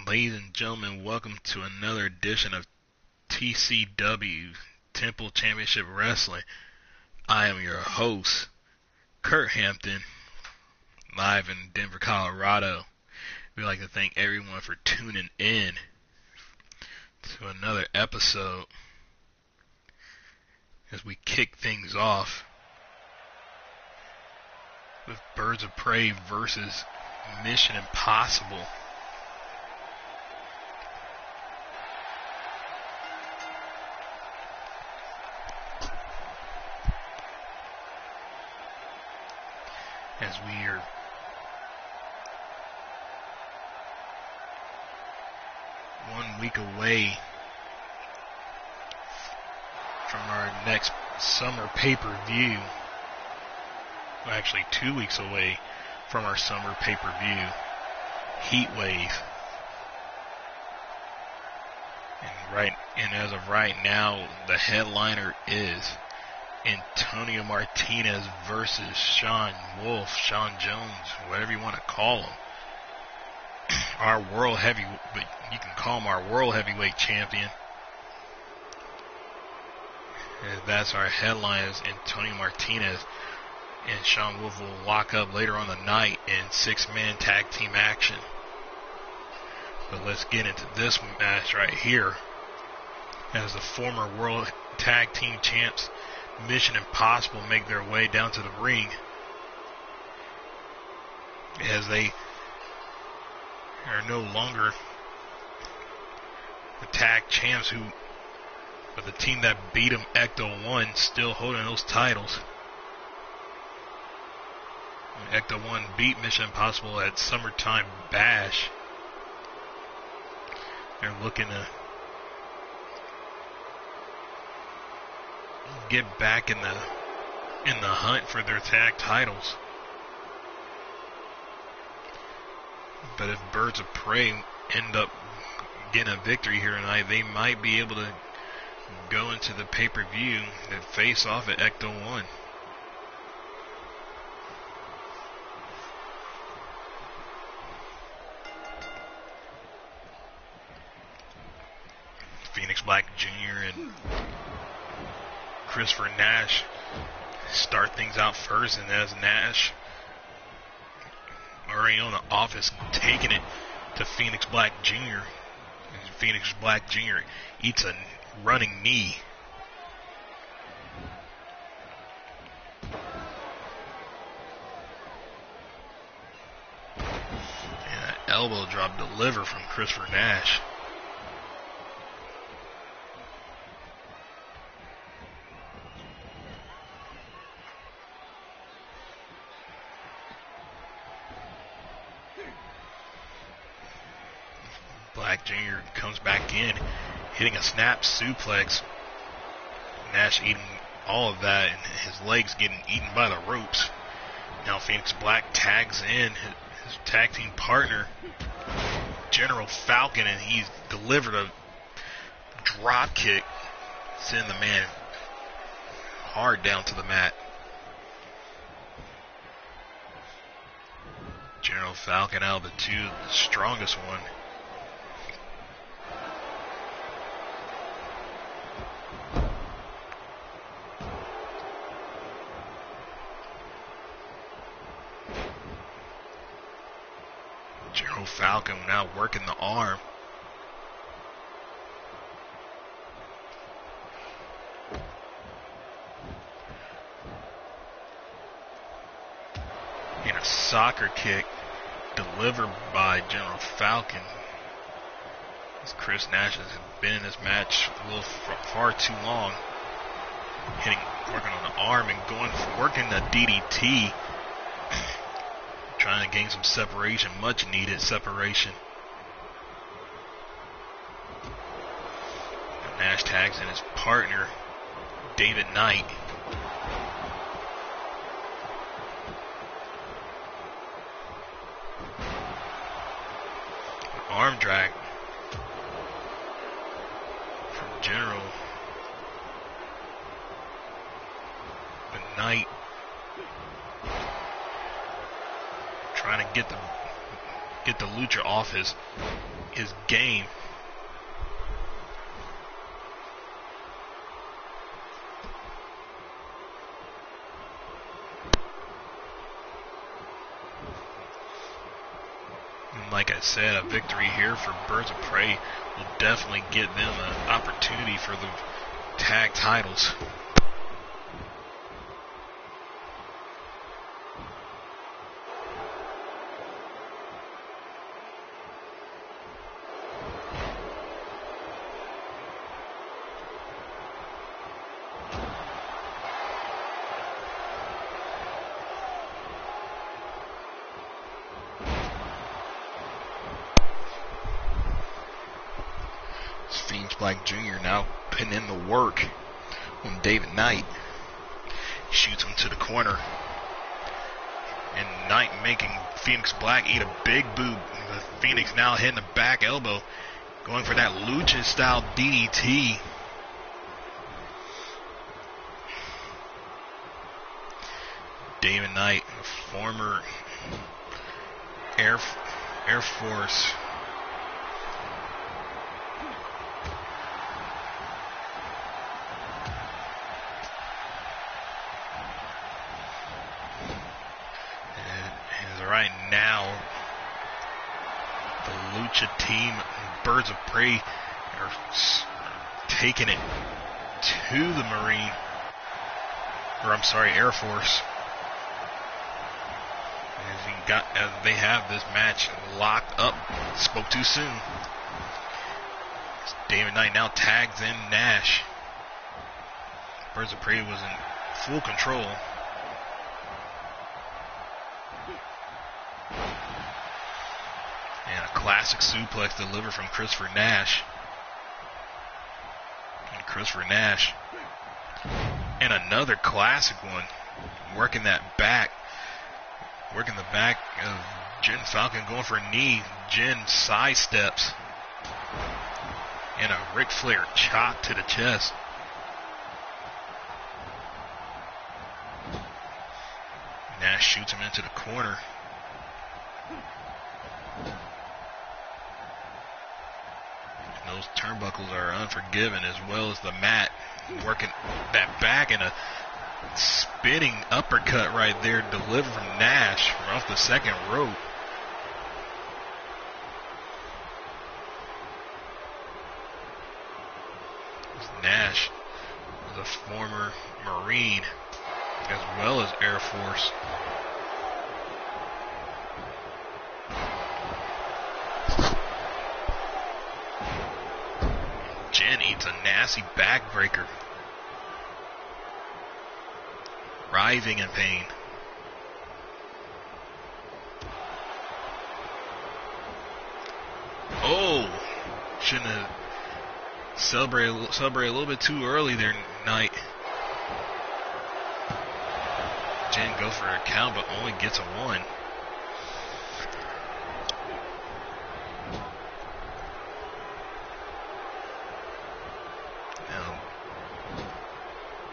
Ladies and gentlemen, welcome to another edition of TCW, Temple Championship Wrestling. I am your host, Kurt Hampton, live in Denver, Colorado. We'd like to thank everyone for tuning in to another episode as we kick things off with Birds of Prey versus Mission Impossible. As we are one week away from our next summer pay-per-view, well, actually 2 weeks away from our summer pay-per-view, Heat Wave. And as of right now, the headliner is Antonio Martinez versus Sean Wolf, Sean Jones, whatever you want to call him. Our world heavyweight, but you can call him our world heavyweight champion. And that's our headline, is Antonio Martinez and Sean Wolf will lock up later on the night in six-man tag team action. But let's get into this match right here, as the former world tag team champs Mission Impossible make their way down to the ring, as they are no longer the tag champs, but the team that beat them, Ecto 1, still holding those titles. Ecto 1 beat Mission Impossible at Summertime Bash. They're looking to get back in the hunt for their tag titles. But if Birds of Prey end up getting a victory here tonight, they might be able to go into the pay-per-view and face off at Ecto 1. Phoenix Black Jr. and Christopher Nash start things out first, and as Nash already on the office, taking it to Phoenix Black Jr. And Phoenix Black Jr. eats a running knee. And an elbow drop delivered from Christopher Nash. Black Jr. comes back in, hitting a snap suplex. Nash eating all of that, and his legs getting eaten by the ropes. Now Phoenix Black tags in his tag team partner, General Falcon, and he's delivered a drop kick, sending the man hard down to the mat. General Falcon out of the two, the strongest one. General Falcon now working the arm. And a soccer kick delivered by General Falcon. As Chris Nash has been in this match a little far too long. Working on the arm and working the DDT. Trying to gain some separation, much needed separation. And Nash tags in his partner, David Knight. Arm drag from General. But Knight trying to get the Lucha off his his game. And like I said, a victory here for Birds of Prey will definitely get them an opportunity for the tag titles. Phoenix Black Jr. now putting in the work on David Knight. Shoots him to the corner. And Knight making Phoenix Black eat a big boot. But Phoenix now hitting the back elbow. Going for that lucha style DDT. David Knight, a former Air Force right now, the Lucha team, Birds of Prey, are taking it to the Marine, or I'm sorry, Air Force. As they have this match locked up. Spoke too soon. David Knight now tags in Nash. Birds of Prey was in full control. And a classic suplex delivered from Christopher Nash. And another classic one. Working the back of Jen Falcon, going for a knee. Jen sidesteps. And a Ric Flair chop to the chest. Nash shoots him into the corner. And those turnbuckles are unforgiving, as well as the mat. Working that back, and a spinning uppercut right there delivered from Nash from off the second rope. Nash was a former Marine as well as Air Force. Jen eats a nasty backbreaker. Writhing in pain. Oh! Shouldn't have celebrated a little bit too early there, Knight. Jen goes for a count, but only gets a 1.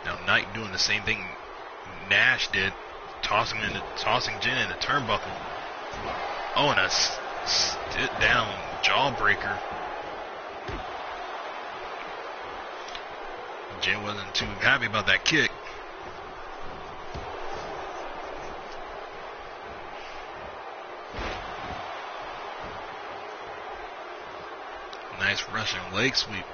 Now Knight doing the same thing Nash did, tossing Jen in the turnbuckle. Oh, and a sit down jawbreaker. Jen wasn't too happy about that kick. Nice Russian leg sweep.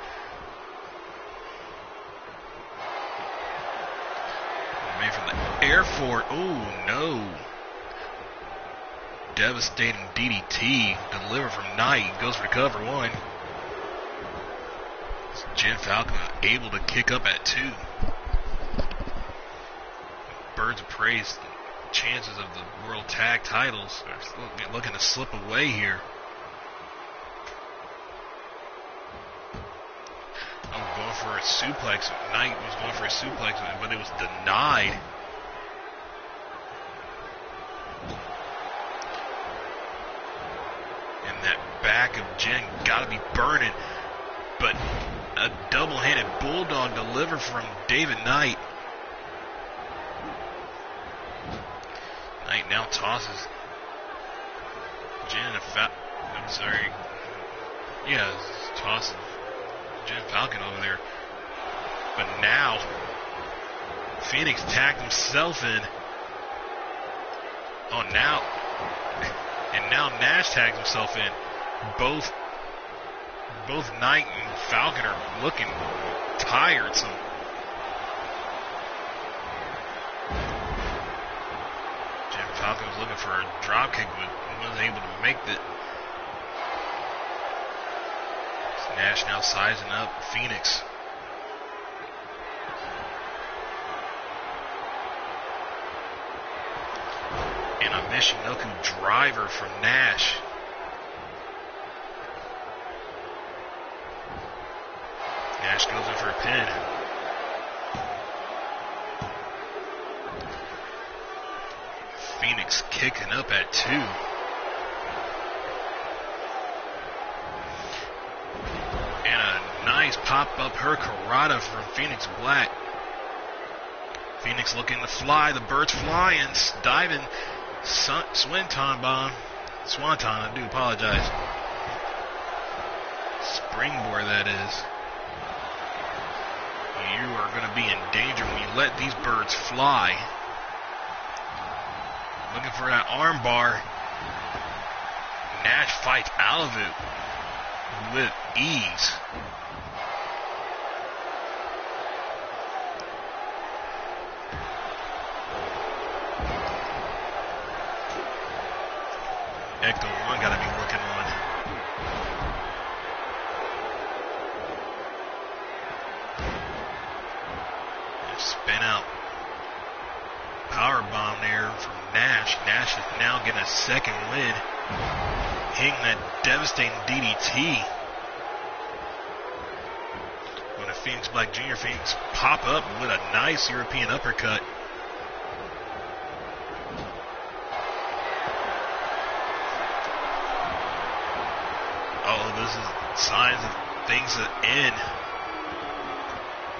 Man from the Air Force. Oh no. Devastating DDT delivered from Knight. Goes for cover 1. Jen Falcon able to kick up at 2. Birds of Prey's chances of the World Tag Titles are looking to slip away here. Going for a suplex. Knight was going for a suplex, but it was denied. And that back of Jen got to be burning. But a double-handed bulldog delivered from David Knight. Knight now tosses Jen Yeah, tossing Jim Falcon over there. But now, Phoenix tagged himself in. Oh, now. And now Nash tags himself in. Both Knight and Falcon are looking tired. So Jim Falcon was looking for a drop kick, but wasn't able to make it. Nash now sizing up Phoenix. And a Michinoku driver from Nash. Nash goes in for a pin. Phoenix kicking up at 2. And a nice pop up Hurricanrana from Phoenix Black. Phoenix looking to fly. The bird's flying. Diving. Swanton bomb. Swanton, I do apologize. Springboard, that is. You are going to be in danger when you let these birds fly. Looking for that arm bar. Nash fights out of it with ease. Ecto 1 got to be looking on. Spin out. Power bomb there from Nash. Nash is now getting a second win. Hitting that devastating DDT. When a Phoenix Black Jr. Phoenix pop up with a nice European uppercut. Oh, this is signs of things to end.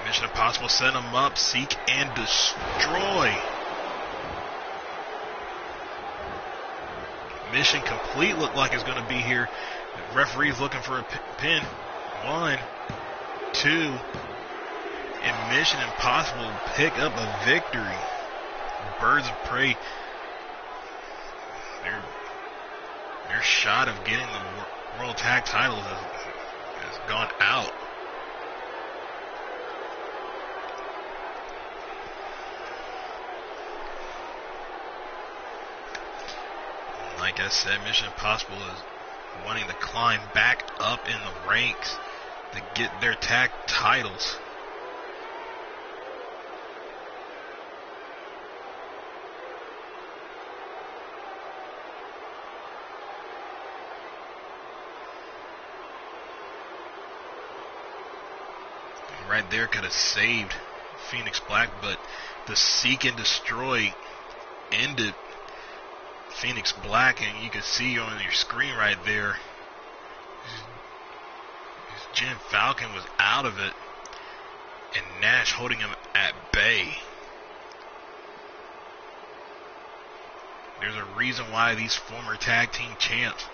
Mission Impossible set him up, seek and destroy. Mission complete look like it's going to be here. The referee's looking for a pin. 1, 2, and Mission Impossible pick up a victory. Birds of Prey, their shot of getting the World Tag Titles has gone out. Like I said, Mission Impossible is wanting to climb back up in the ranks to get their tag titles. And right there could have saved Phoenix Black, but the seek and destroy ended Phoenix Black, and you can see on your screen right there, Jim Falcon was out of it, and Nash holding him at bay. There's a reason why these former tag team champs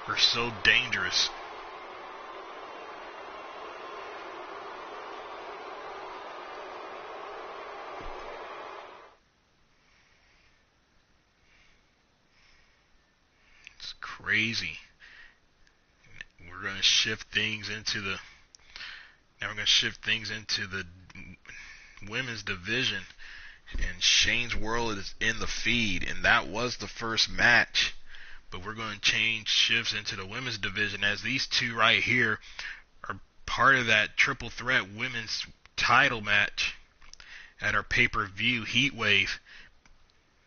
are so dangerous. Crazy. We're going to shift things into the women's division, and Shane's World is in the feed, and that was the first match, but we're going to change shifts into the women's division, as these two right here are part of that triple threat women's title match at our pay-per-view Heatwave.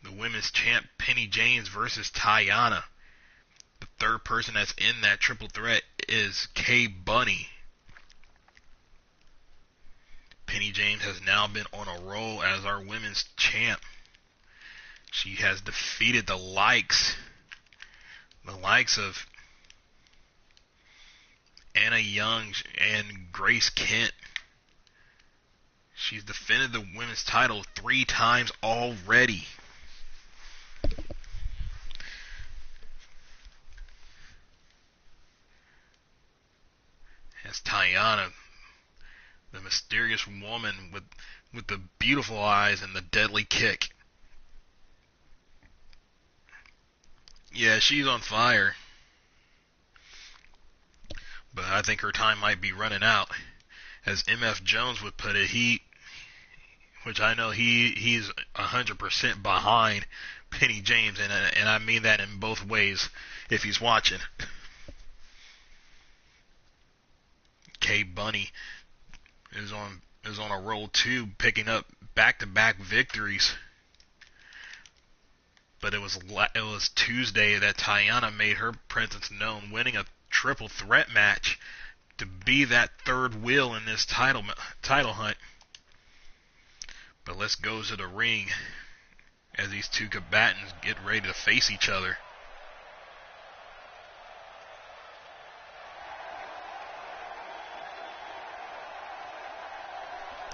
The women's champ Penny James versus Tayana. The third person that's in that triple threat is Kay Bunny. Penny James has now been on a roll as our women's champ. She has defeated the likes of Anna Young and Grace Kent. She's defended the women's title 3 times already. It's Tiana, the mysterious woman with the beautiful eyes and the deadly kick. Yeah, she's on fire. But I think her time might be running out. As MF Jones would put it, which I know he's 100% behind Penny James, and I mean that in both ways if he's watching. K Bunny is on a roll too, picking up back-to-back victories. But it was Tuesday that Tiana made her presence known, winning a triple threat match to be that third wheel in this title hunt. But let's go to the ring as these two combatants get ready to face each other.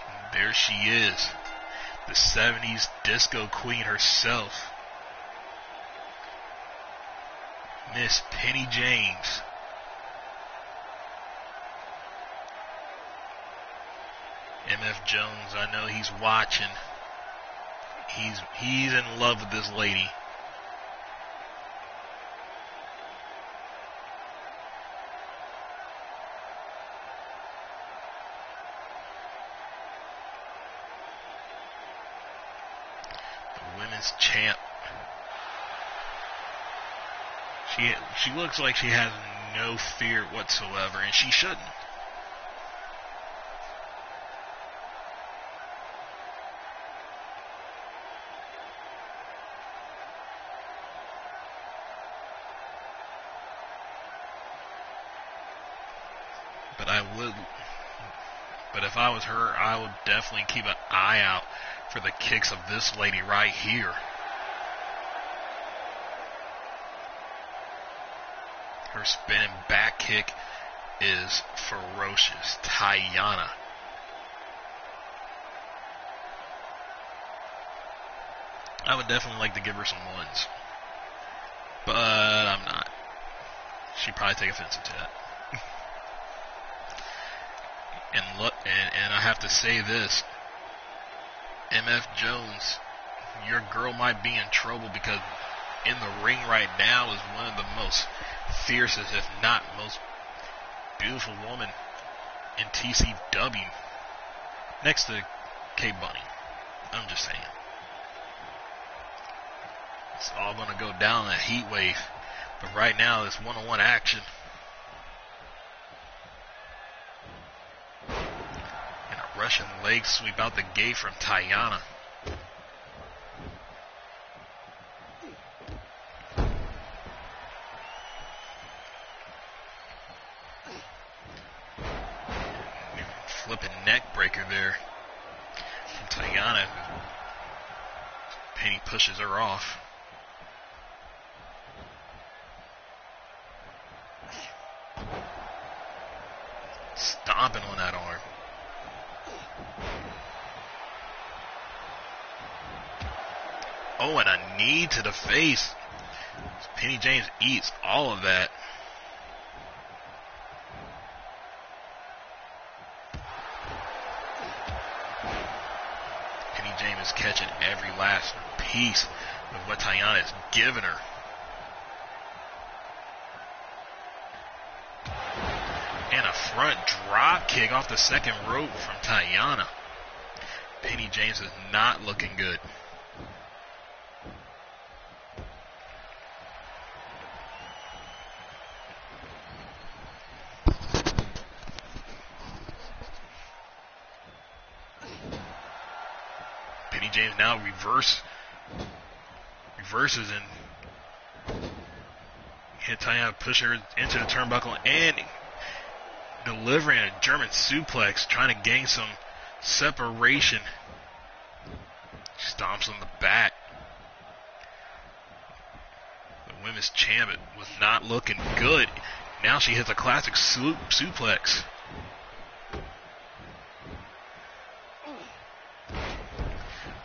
And there she is, the 70s disco queen herself, Miss Penny James. MF Jones, I know he's watching. He's in love with this lady. The women's champ. She looks like she has no fear whatsoever, and she shouldn't. But if I was her, I would definitely keep an eye out for the kicks of this lady right here. Her spinning back kick is ferocious. Tiana. I would definitely like to give her some ones, but I'm not. She'd probably take offense to that. And I have to say this, MF Jones, your girl might be in trouble, because in the ring right now is one of the most fiercest, if not most beautiful woman in TCW, next to K Bunny. I'm just saying. It's all going to go down in a heat wave, but right now it's one-on-one action. Russian leg sweep out the gate from Tiana. Flipping neck breaker there from Tiana. Penny pushes her off. Stomping on that arm. Oh, and a knee to the face. Penny James eats all of that. Penny James is catching every last piece of what Tiana is giving her. And a front drop kick off the second rope from Tiana. Penny James is not looking good. Penny James now reverses and hit Tiana, push her into the turnbuckle, and delivering a German suplex, trying to gain some separation. Stomps on the back. The women's champ was not looking good. Now she hits a classic suplex.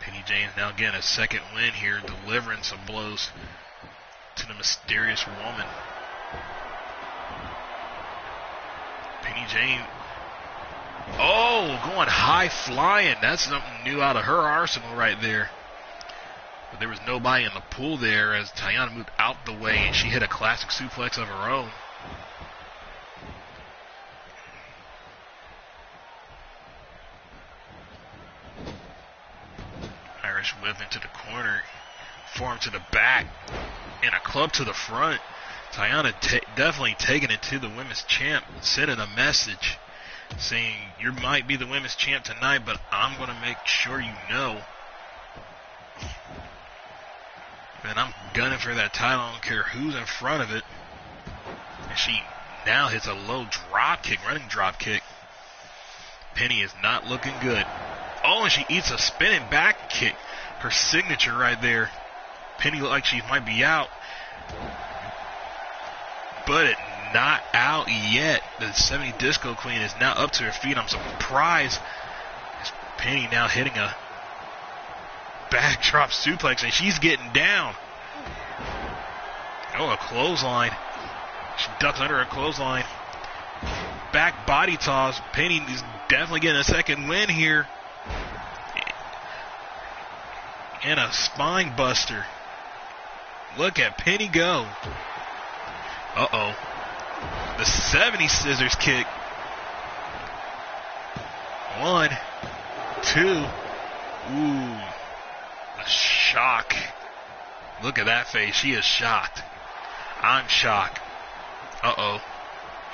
Penny James now getting a second win here, delivering some blows to the mysterious woman. Penny Jane. Oh, going high flying. That's something new out of her arsenal right there. But there was nobody in the pool there as Tiana moved out the way and she hit a classic suplex of her own. Irish whip into the corner, form to the back, and a club to the front. Tiana definitely taking it to the women's champ, sending a message saying, you might be the women's champ tonight, but I'm going to make sure you know. And I'm gunning for that title. I don't care who's in front of it. And she now hits a low drop kick, running drop kick. Penny is not looking good. Oh, and she eats a spinning back kick. Her signature right there. Penny looked like she might be out. But it not out yet. The 70 Disco Queen is now up to her feet. I'm surprised. Penny now hitting a backdrop suplex, and she's getting down. Oh, a clothesline. She ducks under a clothesline. Back body toss. Penny is definitely getting a second win here. And a spine buster. Look at Penny go. Uh-oh. The 70 scissors kick. 1, 2. Ooh. A shock. Look at that face. She is shocked. I'm shocked. Uh-oh.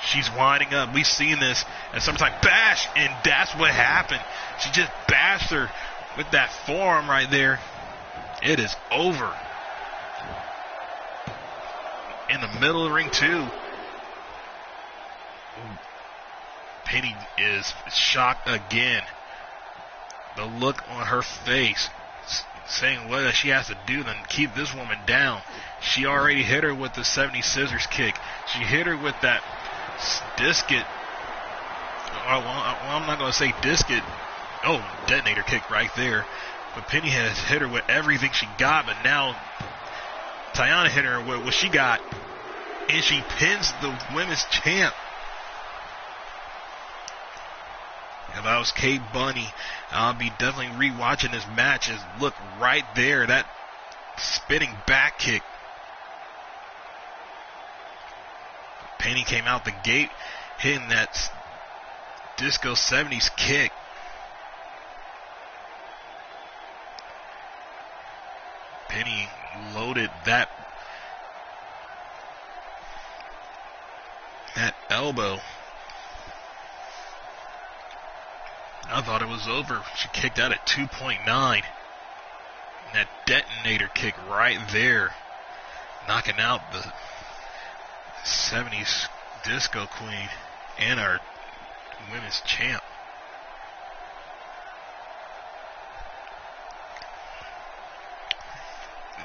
She's winding up. We've seen this at some time. Bash! And that's what happened. She just bashed her with that forearm right there. It is over. In the middle of the ring, too. Penny is shocked again. The look on her face, saying what she has to do to keep this woman down. She already hit her with the 70 scissors kick. She hit her with that discus. Well, I'm not going to say discus. Oh, detonator kick right there. But Penny has hit her with everything she got, but now Tiana hit her with what she got, and she pins the women's champ. If I was Kate Bunny, I'll be definitely rewatching this match. Look right there, that spinning back kick. Penny came out the gate hitting that Disco 70s kick. Penny loaded that elbow. I thought it was over. She kicked out at 2.9. And that detonator kick right there, knocking out the 70s Disco Queen and our women's champ.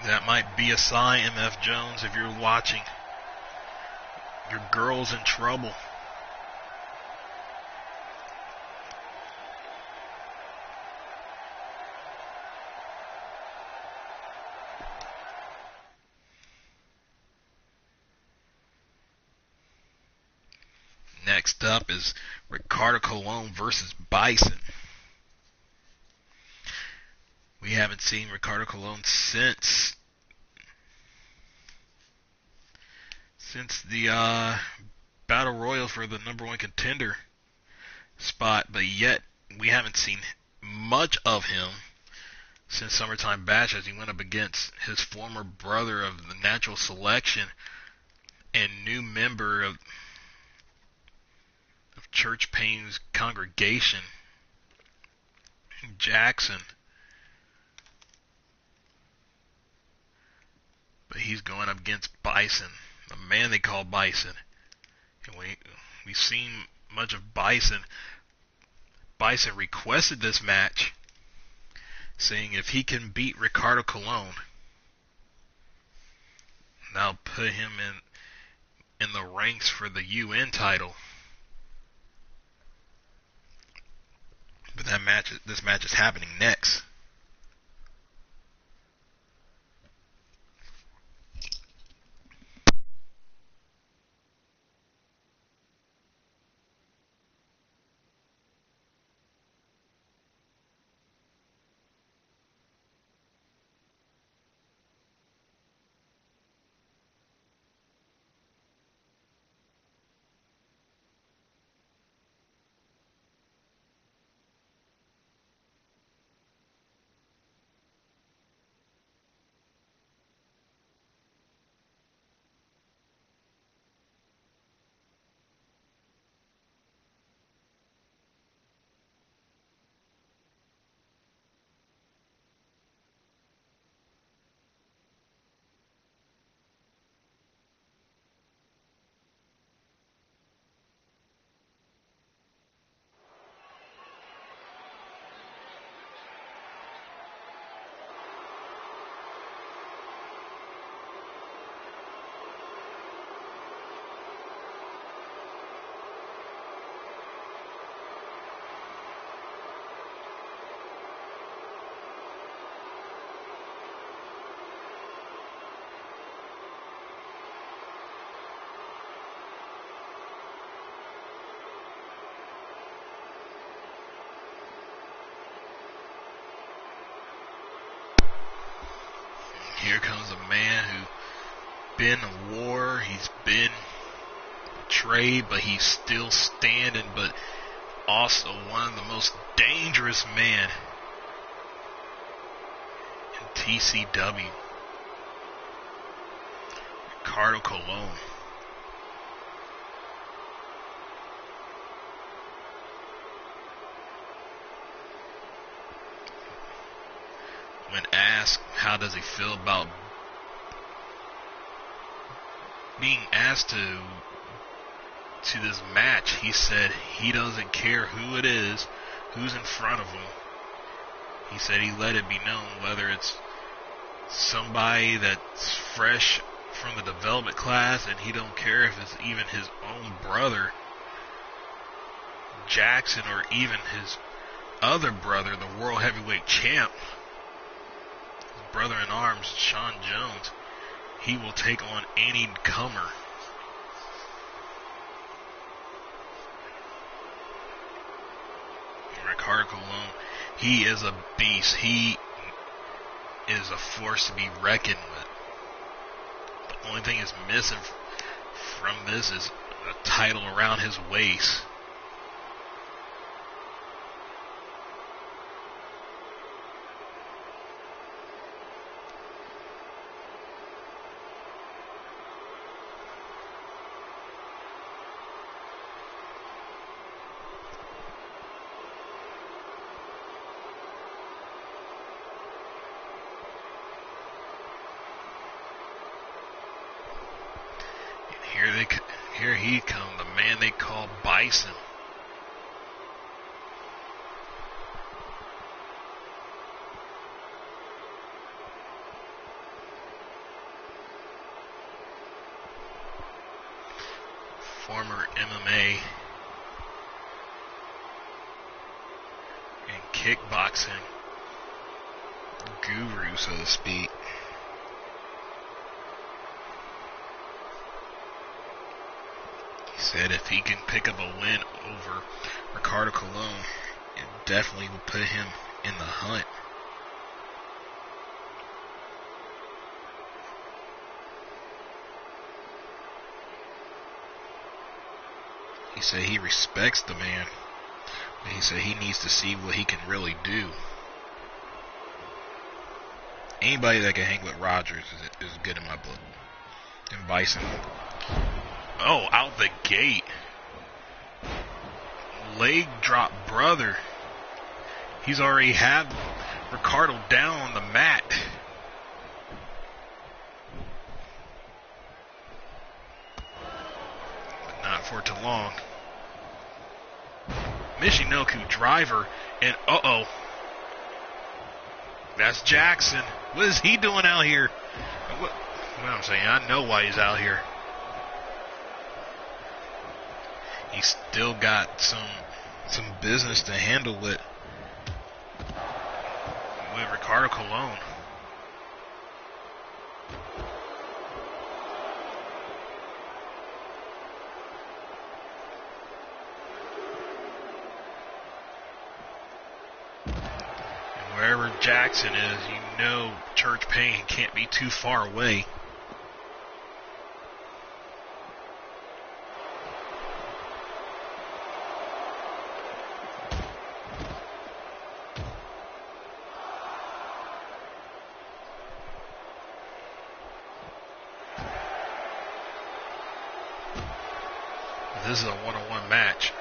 That might be a sign, MF Jones, if you're watching. Your girl's in trouble. Next up is Ricardo Colon versus Bison. We haven't seen Ricardo Colon since the Battle Royal for the #1 contender spot, but yet we haven't seen much of him since Summertime Bash as he went up against his former brother of the Natural Selection and new member of Church Payne's congregation, Jackson. But he's going up against Bison, the man they call Bison. And we've seen much of Bison. Bison requested this match, saying if he can beat Ricardo Colon, that'll put him in the ranks for the UN title. But this match is happening next. here comes a man who been a war, he's been betrayed, but he's still standing, but also one of the most dangerous men in TCW. Ricardo Colon. When asked how does he feel about being asked to this match, he said he doesn't care who it is, who's in front of him. He said he let it be known whether it's somebody that's fresh from the development class, and he don't care if it's even his own brother, Jackson, or even his other brother, the World Heavyweight Champ, his brother in arms, Sean Jones. He will take on any comer. Ricardo Colon, he is a beast. He is a force to be reckoned with. The only thing is missing from this is a title around his waist. Here he comes, the man they call Bison. Former MMA and kickboxing guru, so to speak. Said if he can pick up a win over Ricardo Colon, it definitely will put him in the hunt. He said he respects the man, but he said he needs to see what he can really do. Anybody that can hang with Rogers is good in my book. And Bison. Oh, out the gate. Leg drop, brother. He's already had Ricardo down on the mat. But not for too long. Michinoku driver, and uh-oh. That's Jackson. What is he doing out here? What I'm saying, I know why he's out here. He's still got some business to handle with Ricardo Colon. And wherever Jackson is, you know Church Payne can't be too far away. This is a one-on-one match.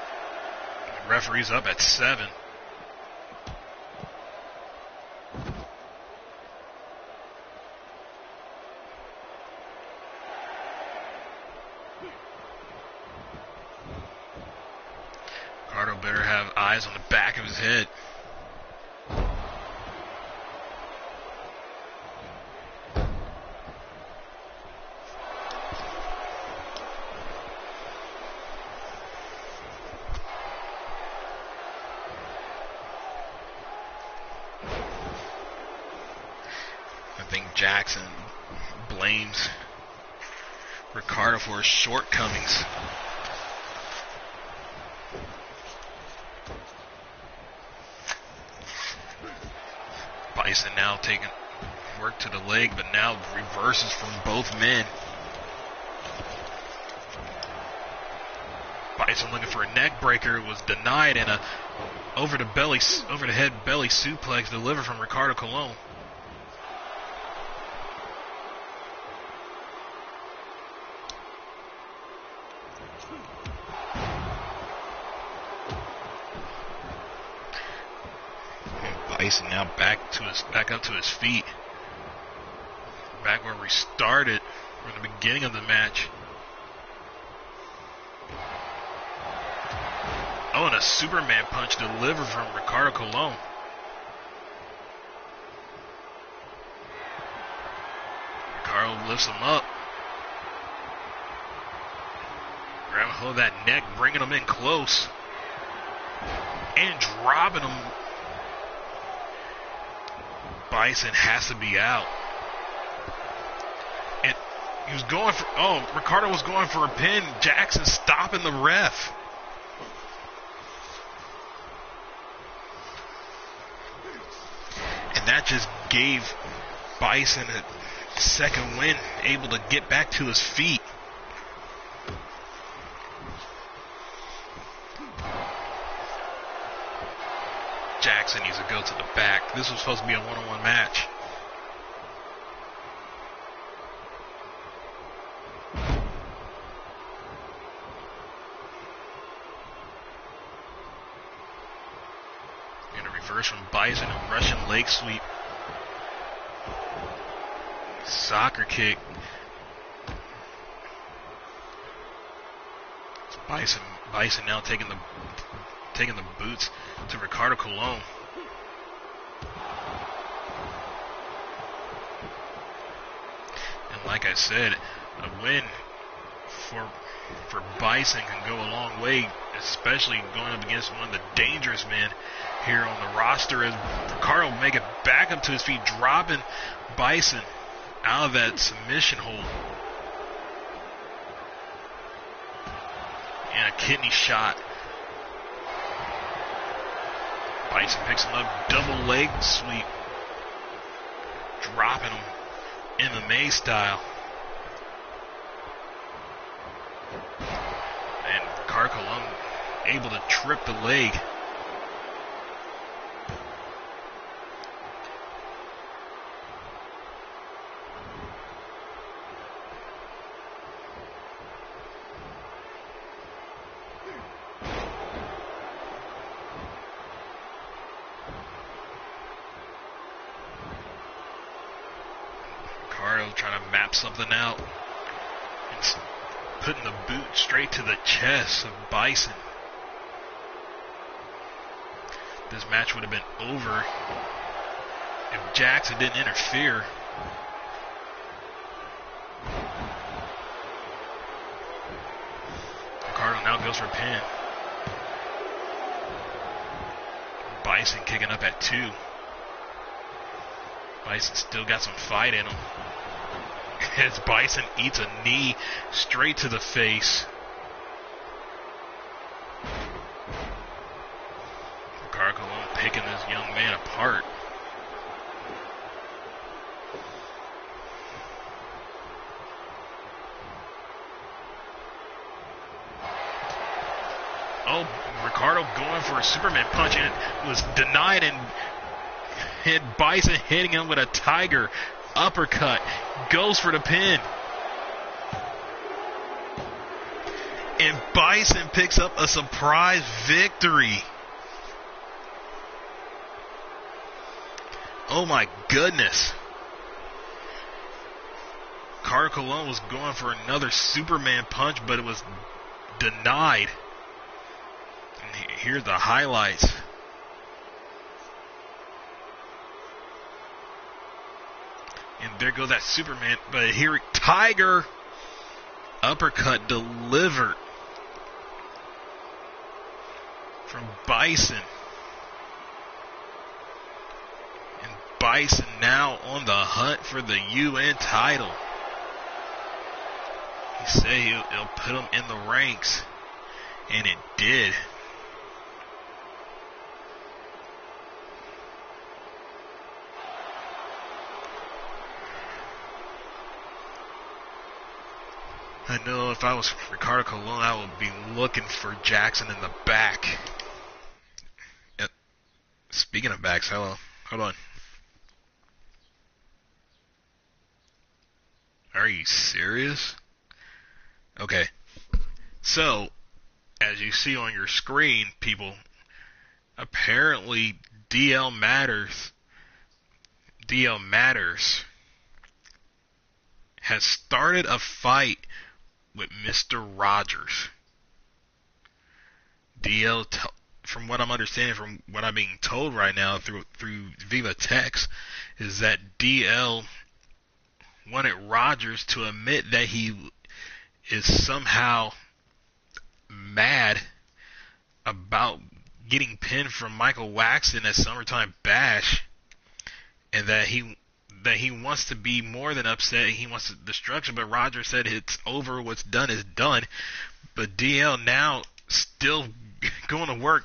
The referee's up at 7. Ricardo better have eyes on the back of his head. I think Jackson blames Ricardo for his shortcomings. Bison now work to the leg, but now reverses from both men. Bison looking for a neck breaker, was denied, and a over the head belly suplex delivered from Ricardo Colon. Bison now back up to his feet. Back where we started from the beginning of the match. Oh, and a Superman punch delivered from Ricardo Colon. Ricardo lifts him up. Grabbing hold of that neck, bringing him in close. And dropping him. Bison has to be out. And he was going for, Ricardo was going for a pin. Jackson stopping the ref. And that just gave Bison a second win, able to get back to his feet. Jackson needs to go to the back. This was supposed to be a one-on-one match. And a reverse from Bison, a Russian leg sweep. Soccer kick. It's Bison now taking the boots to Ricardo Colon. And like I said, a win for Bison can go a long way, especially going up against one of the dangerous men here on the roster, as Ricardo will make it back up to his feet, dropping Bison out of that submission hold. And a kidney shot. Bison picks him up, double leg sweep, dropping him MMA style. And Ricardo Colon able to trip the leg. Trying to map something out. And putting the boot straight to the chest of Bison. This match would have been over if Jackson didn't interfere. Ricardo now goes for a pin. Bison kicking up at 2. Bison still got some fight in him. As Bison eats a knee straight to the face. Ricardo Colon picking this young man apart. Oh, Ricardo going for a Superman punch and was denied, and had Bison hitting him with a tiger uppercut. Goes for the pin. And Bison picks up a surprise victory. Oh my goodness. Ricardo Colon was going for another Superman punch, but it was denied. And here's the highlights. And there goes that Superman. But here, Tiger uppercut delivered from Bison. And Bison now on the hunt for the UN title. He said he'll put him in the ranks. And it did. I know if I was Ricardo Colon, I would be looking for Jackson in the back. Yep. Speaking of backs, hello. Hold on. Are you serious? Okay. So, as you see on your screen, people, apparently DL Matters has started a fight with Mr. Rogers. DL, from what I'm understanding, from what I'm being told right now through Viva Text, is that DL wanted Rogers to admit that he is somehow mad about getting pinned from Michael Waxton at Summertime Bash, and that he wants to be more than upset. He wants destruction, but Rogers said it's over. What's done is done. But DL now still going to work.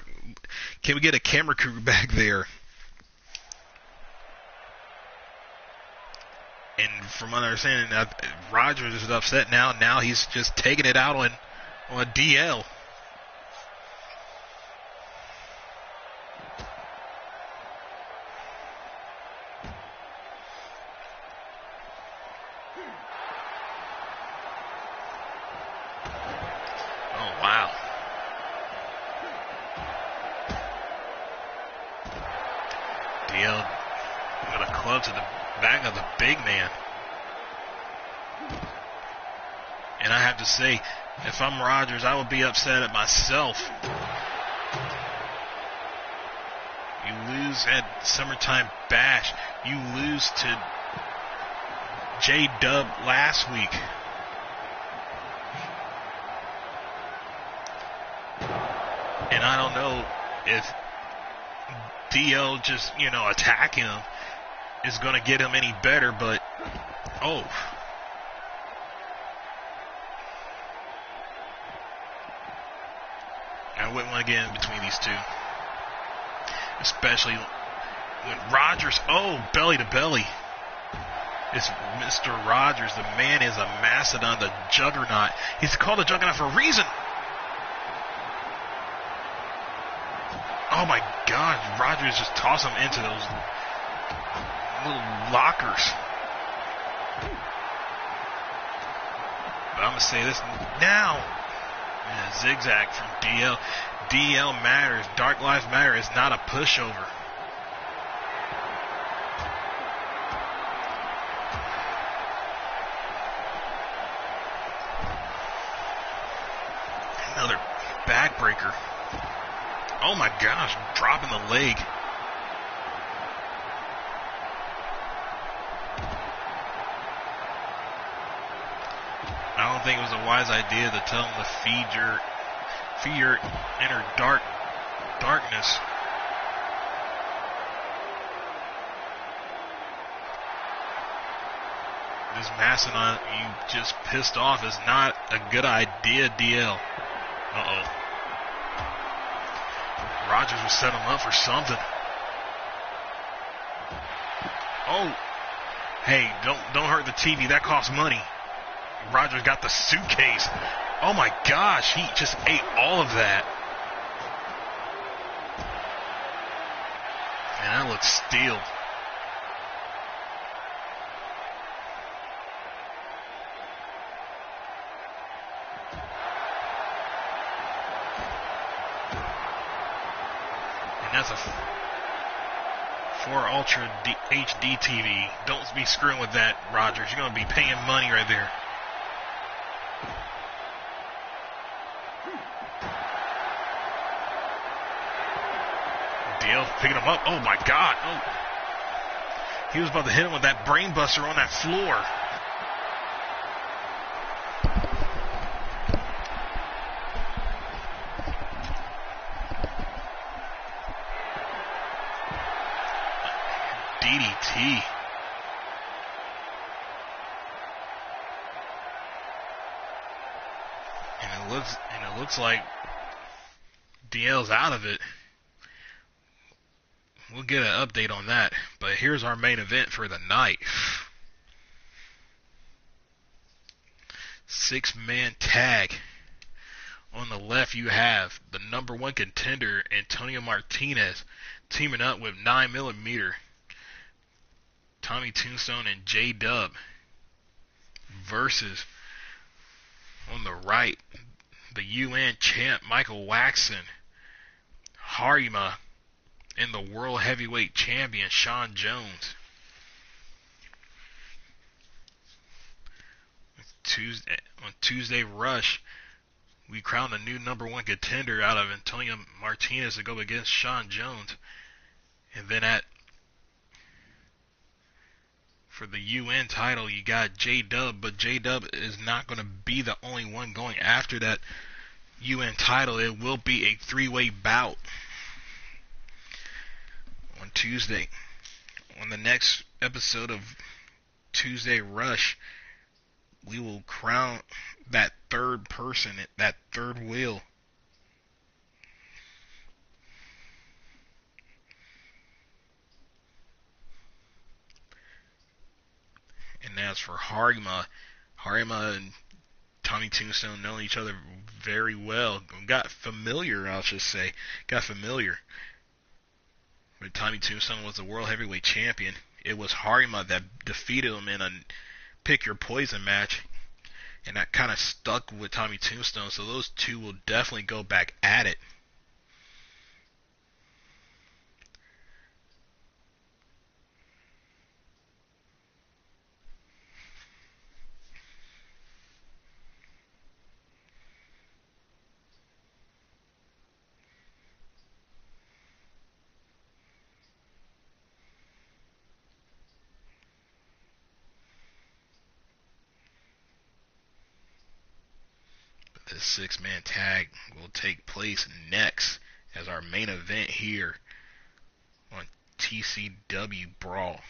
Can we get a camera crew back there? And from my understanding, Rogers is upset now. Now he's just taking it out on DL. Oh, wow. DL got a club to the back of the big man. And I have to say, if I'm Rogers, I would be upset at myself. You lose at Summertime Bash. You lose to J-Dub last week. And I don't know if DL just, attacking him is going to get him any better, but, oh. I wouldn't want to get in between these two. Especially when Rogers, belly to belly. It's Mr. Rogers. The man is a mastodon, the juggernaut. He's called a juggernaut for a reason. Oh my God, Rogers just tossed him into those little lockers. But I'm going to say this now. Zigzag from DL. DL matters. Dark Lives Matter is not a pushover. Another backbreaker. Oh my gosh, dropping the leg. I don't think it was a wise idea to tell him to feed your inner darkness. This mastodon you just pissed off is not a good idea, DL. Uh-oh. Rogers was setting him up for something. Oh. Hey, don't hurt the TV. That costs money. Rogers got the suitcase. Oh my gosh, he just ate all of that. And that looks steel. And that's a 4 Ultra HD TV. Don't be screwing with that, Rogers. You're going to be paying money right there. Picking him up. Oh my God. Oh. He was about to hit him with that brain buster on that floor. DDT. And it looks like DL's out of it. We'll get an update on that. But here's our main event for the night. 6-man tag. On the left, you have the number 1 contender, Antonio Martinez, teaming up with 9mm, Tommy Tombstone and J-Dub, versus, on the right, the UN champ, Michael Waxon, Harima, and the World Heavyweight Champion, Sean Jones. On Tuesday Rush, we crowned a new number 1 contender out of Antonio Martinez to go against Sean Jones. And then for the UN title, you got J-Dub, but J-Dub is not going to be the only one going after that UN title. It will be a 3-way bout on Tuesday. On the next episode of Tuesday Rush, we will crown that third person, that third wheel. And as for Harima and Tommy Tombstone know each other very well. Got familiar. When Tommy Tombstone was the World Heavyweight Champion, it was Harima that defeated him in a pick your poison match. And that kind of stuck with Tommy Tombstone. So those two will definitely go back at it. This 6-man tag will take place next as our main event here on TCW Brawl.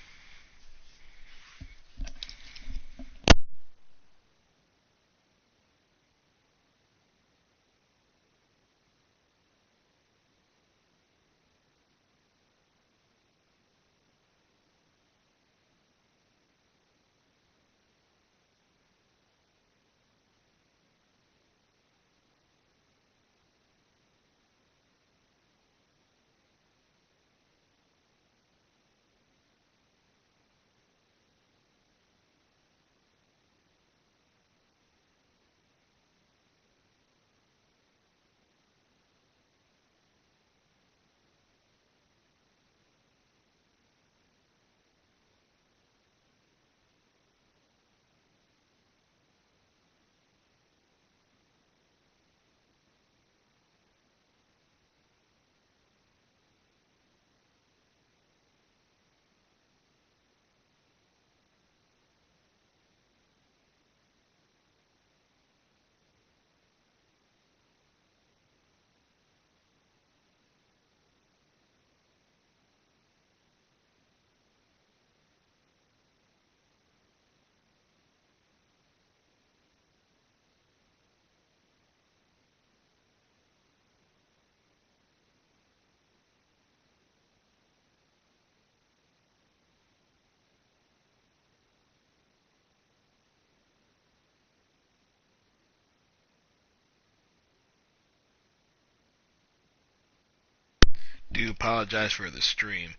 Do apologize for the stream.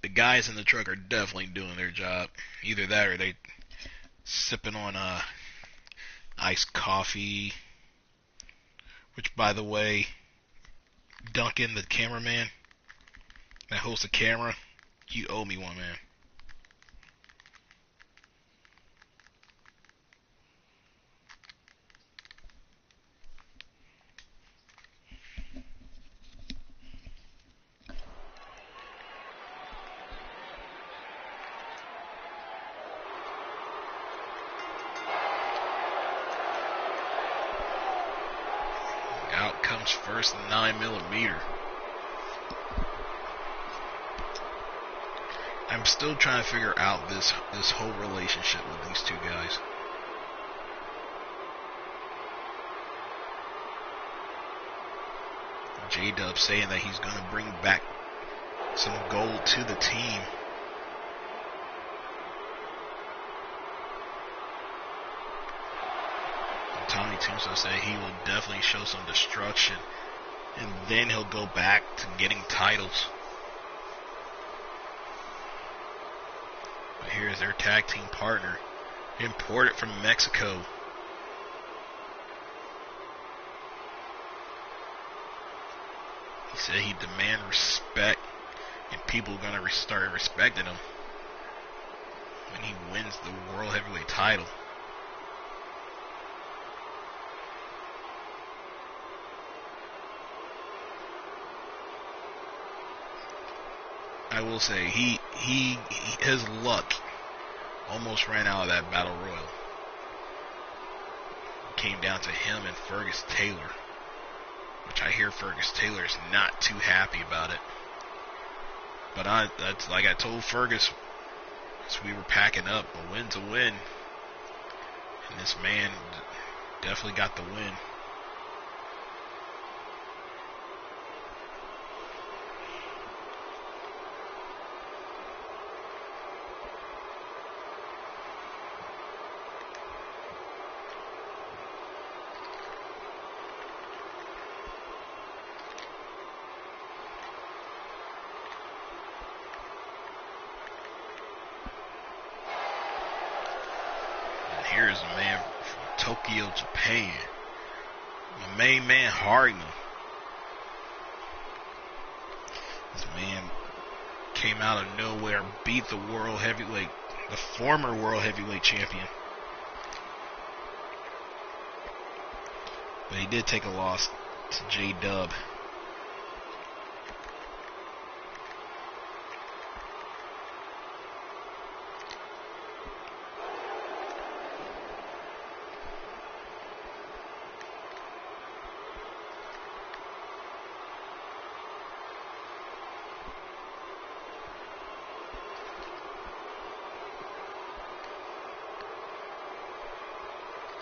The guys in the truck are definitely doing their job. Either that or they sipping on iced coffee. Which, by the way, Duncan, the cameraman that hosts the camera, you owe me one, man. Out comes first 9mm. I'm still trying to figure out this whole relationship with these two guys. J-Dub saying that he's going to bring back some gold to the team. Tommy Tombstone said he will definitely show some destruction, and then he'll go back to getting titles. But here's their tag team partner, imported from Mexico. He said he'd demand respect, and people are going to start respecting him when he wins the World Heavyweight title. I will say he his luck almost ran out of that battle royal. It came down to him and Fergus Taylor, which I hear Fergus Taylor is not too happy about it. But that's like I told Fergus as we were packing up, a win's a win, and this man definitely got the win. Here's a man from Tokyo, Japan. My main man, Harden. This man came out of nowhere, beat the former world heavyweight champion. But he did take a loss to J-Dub.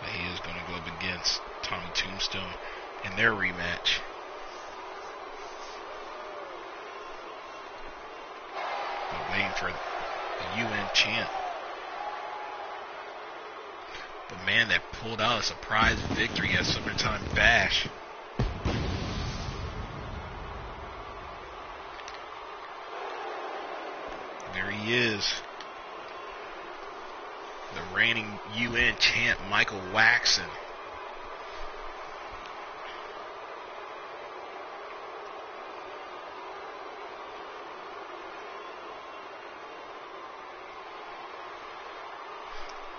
He is going to go up against Tommy Tombstone in their rematch. But waiting for the UN champ. The man that pulled out a surprise victory at Summertime Bash. There he is. The reigning UN champ, Michael Waxon.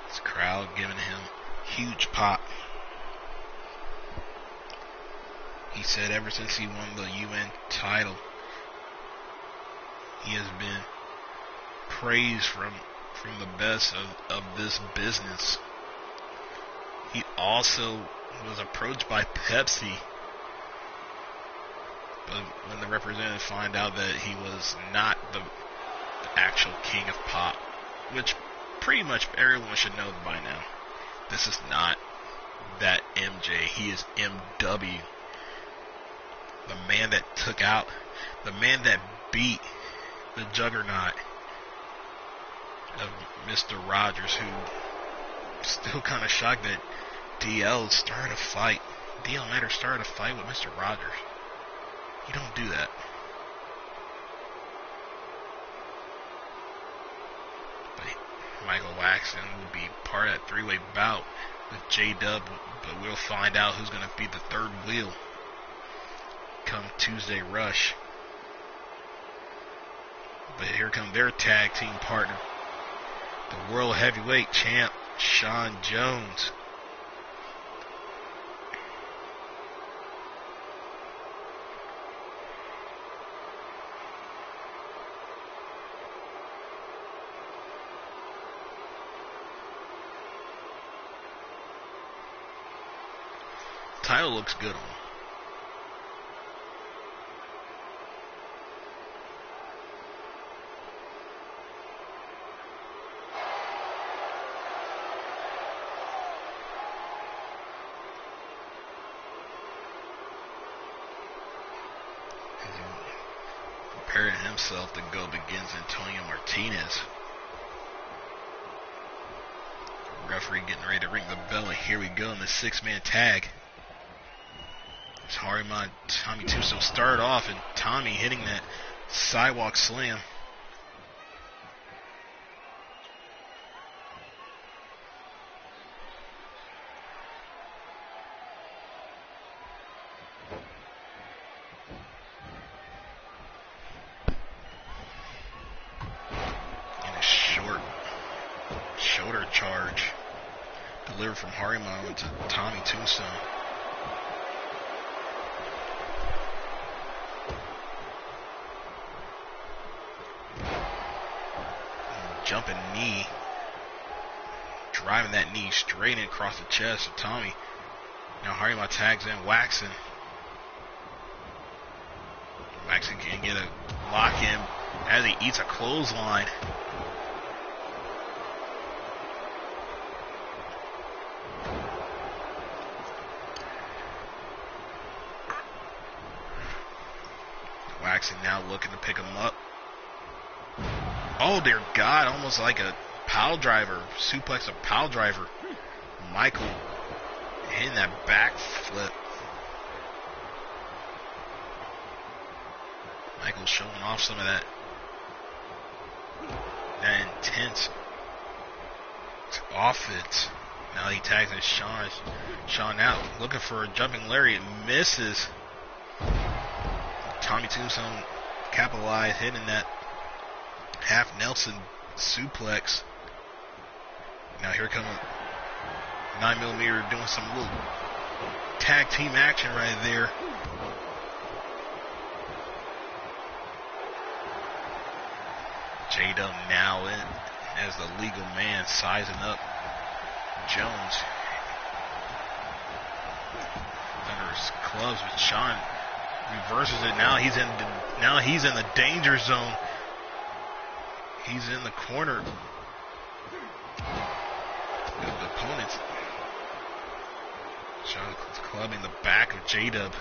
This crowd giving him huge pop. He said ever since he won the UN title, he has been praised from the best of this business. He also was approached by Pepsi, but when the representative found out that he was not the actual king of pop, which pretty much everyone should know by now, this is not that MJ, he is MW. The man that beat the juggernaut of Mr. Rogers, who still kind of shocked that DL started a fight. DL Matter started a fight with Mr. Rogers. You don't do that. But Michael Waxon will be part of that three-way bout with J-Dub, but we'll find out who's going to be the third wheel come Tuesday Rush. But here come their tag team partner, the World Heavyweight Champ, Sean Jones. Title looks good on him. Preparing himself to go up against Antonio Martinez. Referee getting ready to ring the bell, and here we go in the 6-man tag. As Harima and Tommy Tuso started off, and Tommy hitting that sidewalk slam. Shoulder charge delivered from Harima to Tommy Tombstone. Jumping knee, driving that knee straight in across the chest of Tommy. Now Harima tags in Waxon. Waxon can get a lock in as he eats a clothesline. Waxon now looking to pick him up. Oh dear God, almost like a pile driver, suplex a pile driver. Michael hitting that back flip. Michael showing off some of that intense offense. Now he tags in Sean. Sean out, looking for a jumping lariat, misses. Tommy Tombstone capitalized, hitting that half Nelson suplex. Now here comes 9mm doing some little tag team action right there. J-Dub now in as the legal man, sizing up Jones. Under his clubs, but Sean reverses it. Now he's in the danger zone. He's in the corner. The opponents. Sean clubbing the back of J-Dub.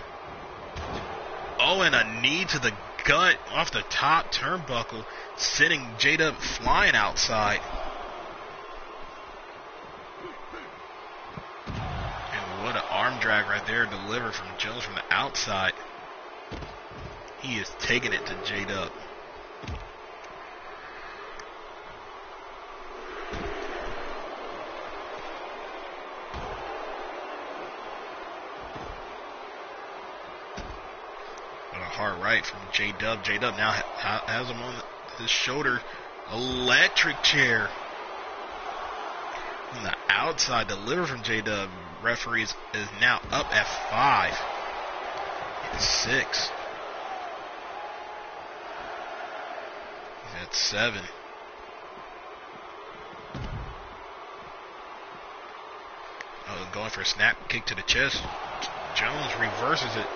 Oh, and a knee to the gut off the top turnbuckle, sending J-Dub flying outside. And what an arm drag right there, delivered from Jones from the outside. He is taking it to J-Dub. Hard right from J-Dub. J-Dub now has him on his shoulder. Electric chair. On the outside, delivered from J-Dub. Referee is now up at 5. And 6. He's at 7. Oh, going for a snap kick to the chest. Jones reverses it.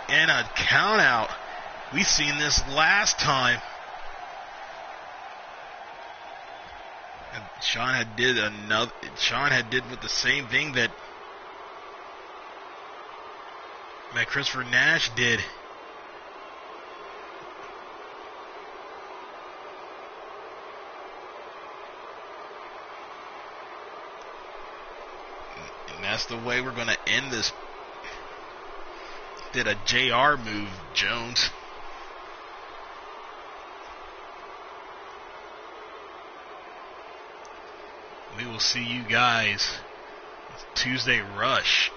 And a count out. We seen this last time. And Sean had did with the same thing that Christopher Nash did. And that's the way we're going to end this. Did a JR move, Jones. We will see you guys Tuesday Rush.